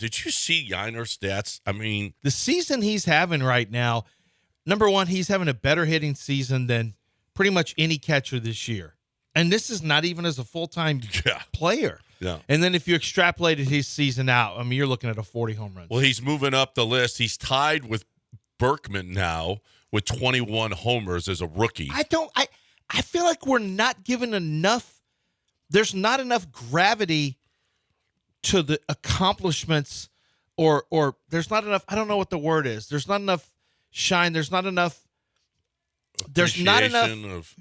did you see Yainer's stats? I mean, the season he's having right now, number one, he's having a better hitting season than pretty much any catcher this year. And this is not even as a full-time player. Yeah. And then if you extrapolated his season out, I mean, you're looking at a 40 home runs. Well, he's moving up the list. He's tied with Berkman now with 21 homers as a rookie. I feel like we're not given enough. There's not enough gravity to the accomplishments or there's not enough. I don't know what the word is. There's not enough shine. There's not enough. There's not enough.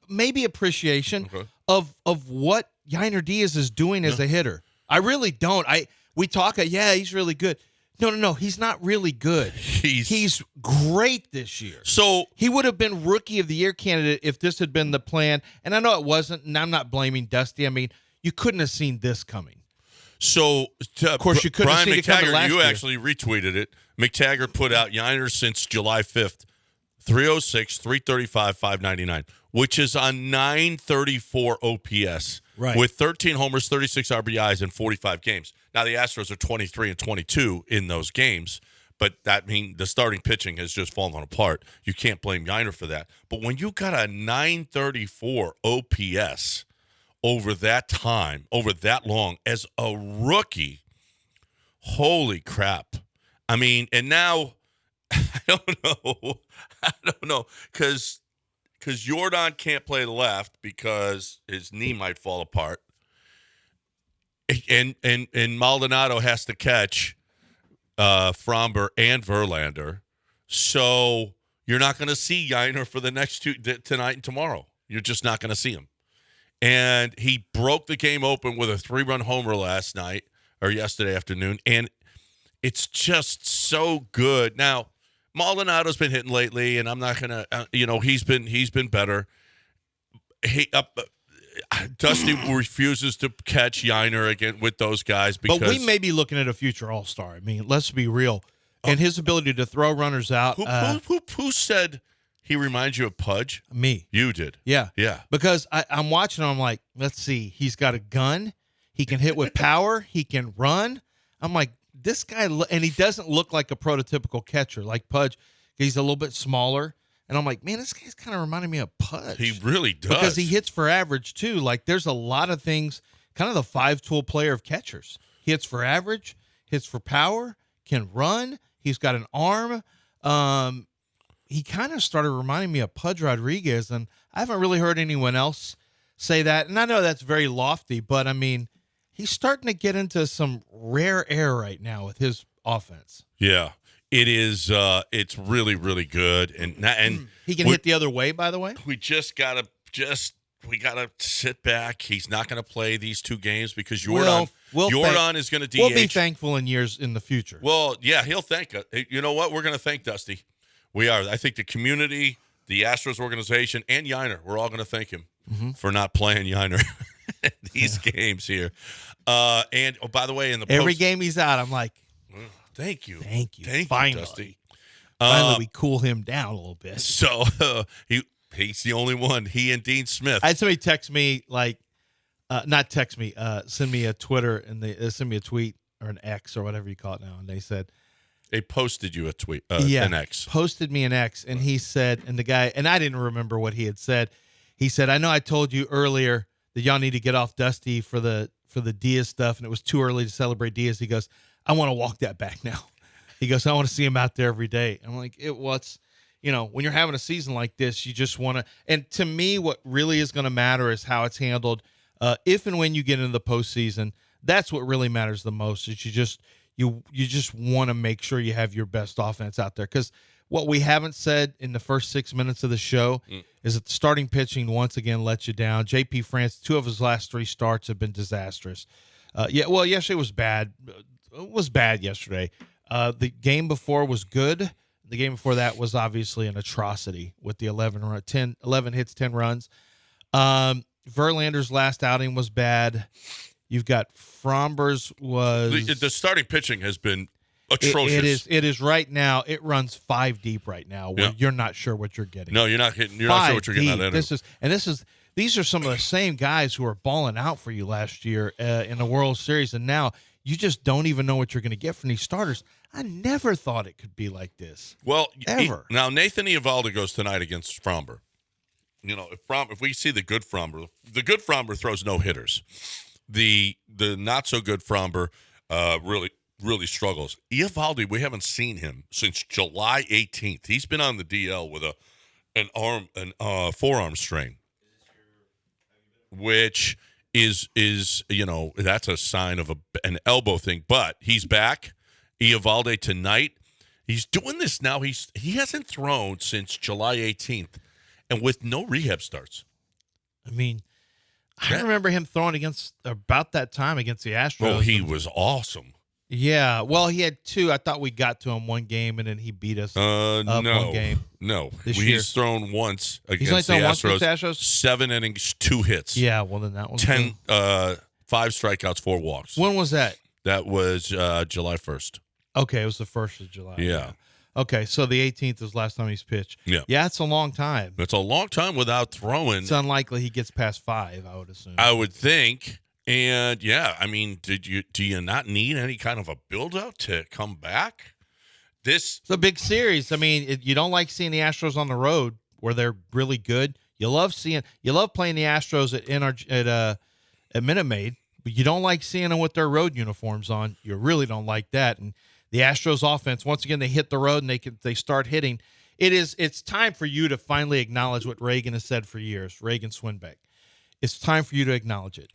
Maybe appreciation of what Yainer Diaz is doing as a hitter. I really don't. We talk. He's really good. No. He's not really good. He's great this year. So he would have been Rookie of the Year candidate if this had been the plan. And I know it wasn't, and I'm not blaming Dusty. I mean, you couldn't have seen this coming. So, of course, you couldn't have seen it coming last year. You actually retweeted it. McTaggart put out Yainer since July 5th, 306, 335, 599, which is on 934 OPS. Right. With 13 homers, 36 RBIs in 45 games. Now, the Astros are 23 and 22 in those games, but that means the starting pitching has just fallen apart. You can't blame Yainer for that. But when you got a 934 OPS over that time, over that long, as a rookie, holy crap. I mean, and now, I don't know, because Jordan can't play the left because his knee might fall apart. And Maldonado has to catch Fromber and Verlander. So you're not going to see Yainer for the next two, tonight and tomorrow. You're just not going to see him. And he broke the game open with a 3-run homer last night or yesterday afternoon. And it's just so good. Now, Maldonado's been hitting lately, and I'm not going to, he's been better. Dusty refuses to catch Yainer again with those guys because. But we may be looking at a future All-Star. I mean, let's be real. And his ability to throw runners out. Who said he reminds you of Pudge? Me. You did. Yeah. Yeah. Because I'm watching him, I'm like, let's see. He's got a gun. He can hit with power. He can run. I'm like, this guy, and he doesn't look like a prototypical catcher like Pudge. He's a little bit smaller. And I'm like, man, this guy's kind of reminding me of Pudge. He really does. Because he hits for average, too. Like, there's a lot of things, kind of the five-tool player of catchers. He hits for average, hits for power, can run. He's got an arm. He kind of started reminding me of Pudge Rodriguez, and I haven't really heard anyone else say that. And I know that's very lofty, but, I mean, he's starting to get into some rare air right now with his offense. Yeah. It is. It's really, really good, and he can hit the other way. By the way, we gotta sit back. He's not gonna play these two games because Jordan is gonna DH. We'll be thankful in years in the future. Well, yeah, he'll thank us. You know what? We're gonna thank Dusty. We are. I think the community, the Astros organization, and Yainer, we're all gonna thank him for not playing Yainer these games here. And by the way, in the every game he's out, I'm like. Thank you. Thank you. Finally. Dusty. Finally, we cool him down a little bit. So he's the only one. He and Dean Smith. I had somebody text me, not text me, send me a Twitter, and they send me a tweet or an X or whatever you call it now, and they said they posted you a tweet, an X. Posted me an X, and he said, and the guy, and I didn't remember what he had said. He said, "I know I told you earlier that y'all need to get off Dusty for the Diaz stuff, and it was too early to celebrate Diaz." He goes, I want to walk that back now. He goes, I want to see him out there every day. I'm like, when you're having a season like this, you just want to. And to me, what really is going to matter is how it's handled. If and when you get into the postseason, that's what really matters the most. Is you just want to make sure you have your best offense out there. Because what we haven't said in the first 6 minutes of the show is that the starting pitching once again let you down. J.P. France, 2 of his last 3 starts have been disastrous. Yesterday was bad. It was bad yesterday. The game before was good. The game before that was obviously an atrocity with the 11 hits, 10 runs. Verlander's last outing was bad. You've got Fromber's was the starting pitching has been atrocious. It is right now. It runs 5 deep right now where you're not sure what you're getting. No, you're not hitting. You're not sure what you're getting out of. These are some of the same guys who are balling out for you last year in the World Series, and now you just don't even know what you're going to get from these starters. I never thought it could be like this. Well, ever. Now Nathan Eovaldi goes tonight against Fromber. If we see the good Fromber throws no hitters. The not so good Fromber really struggles. Eovaldi, we haven't seen him since July 18th. He's been on the DL with an forearm strain, which is that's a sign of an elbow thing. But he's back. Eovaldi tonight. He's doing this now. He hasn't thrown since July 18th, and with no rehab starts. I mean, I remember him throwing against about that time against the Astros. Oh, he was awesome. Yeah. Well, he had two. I thought we got to him one game, and then he beat us up one game. No. This year. He's thrown once He's only against the thrown once against Astros. the Astros? 7 innings, 2 hits. Yeah, well, then that one. 5 strikeouts, 4 walks. When was that? That was July 1st. Okay, it was the 1st of July. Yeah. Okay, so the 18th is last time he's pitched. Yeah. Yeah, it's a long time. It's a long time without throwing. It's unlikely he gets past 5, I would assume. I would think. And, yeah, I mean, do you not need any kind of a build-up to come back? It's a big series. I mean, you don't like seeing the Astros on the road where they're really good. You love playing the Astros at Minute Maid, but you don't like seeing them with their road uniforms on. You really don't like that. And the Astros offense, once again, they hit the road and they start hitting. It's time for you to finally acknowledge what Reagan has said for years, Reagan Swinbeck. It's time for you to acknowledge it.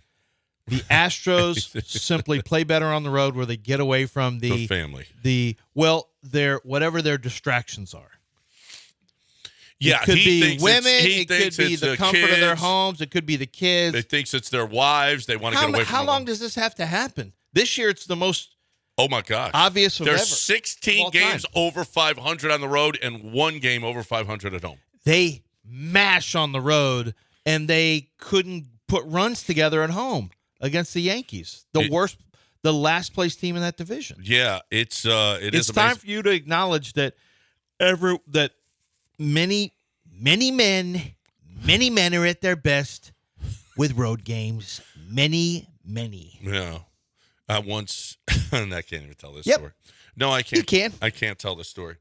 The Astros simply play better on the road where they get away from the family. Whatever their distractions are. Yeah, it could be women. It could be the comfort kids. of their homes. It could be the kids. It thinks it's their wives. They want to get away from How long does this have to happen? This year, it's the most. Oh my gosh! Obvious of ever. There's 16 games over 500 on the road and 1 game over 500 at home. They mash on the road, and they couldn't put runs together at home against the Yankees, the last place team in that division. Yeah, it's It's time for you to acknowledge that many men are at their best with road games. Many. Yeah. Once, and I can't even tell this story. No, I can't. You can. I can't tell the story.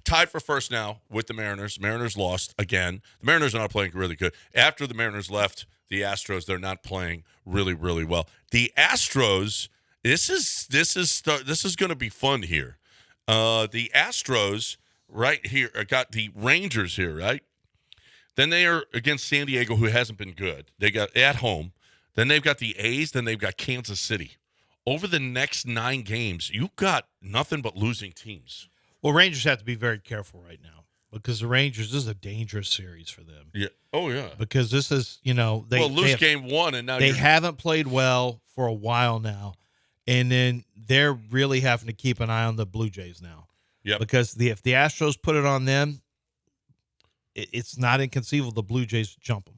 Tied for first now with the Mariners. Mariners lost again. The Mariners are not playing really good. After the Mariners left the Astros, they're not playing really, really well. The Astros, this is going to be fun here. The Astros right here got the Rangers here, right? Then they are against San Diego, who hasn't been good. They got at home. Then they've got the A's. Then they've got Kansas City. Over the next 9 games, you've got nothing but losing teams. Well, Rangers have to be very careful right now because the Rangers, this is a dangerous series for them. Yeah. Oh, yeah. Because this is, they lose game 1 and now they haven't played well for a while now, and then they're really having to keep an eye on the Blue Jays now. Yeah. Because if the Astros put it on them, it's not inconceivable the Blue Jays jump them.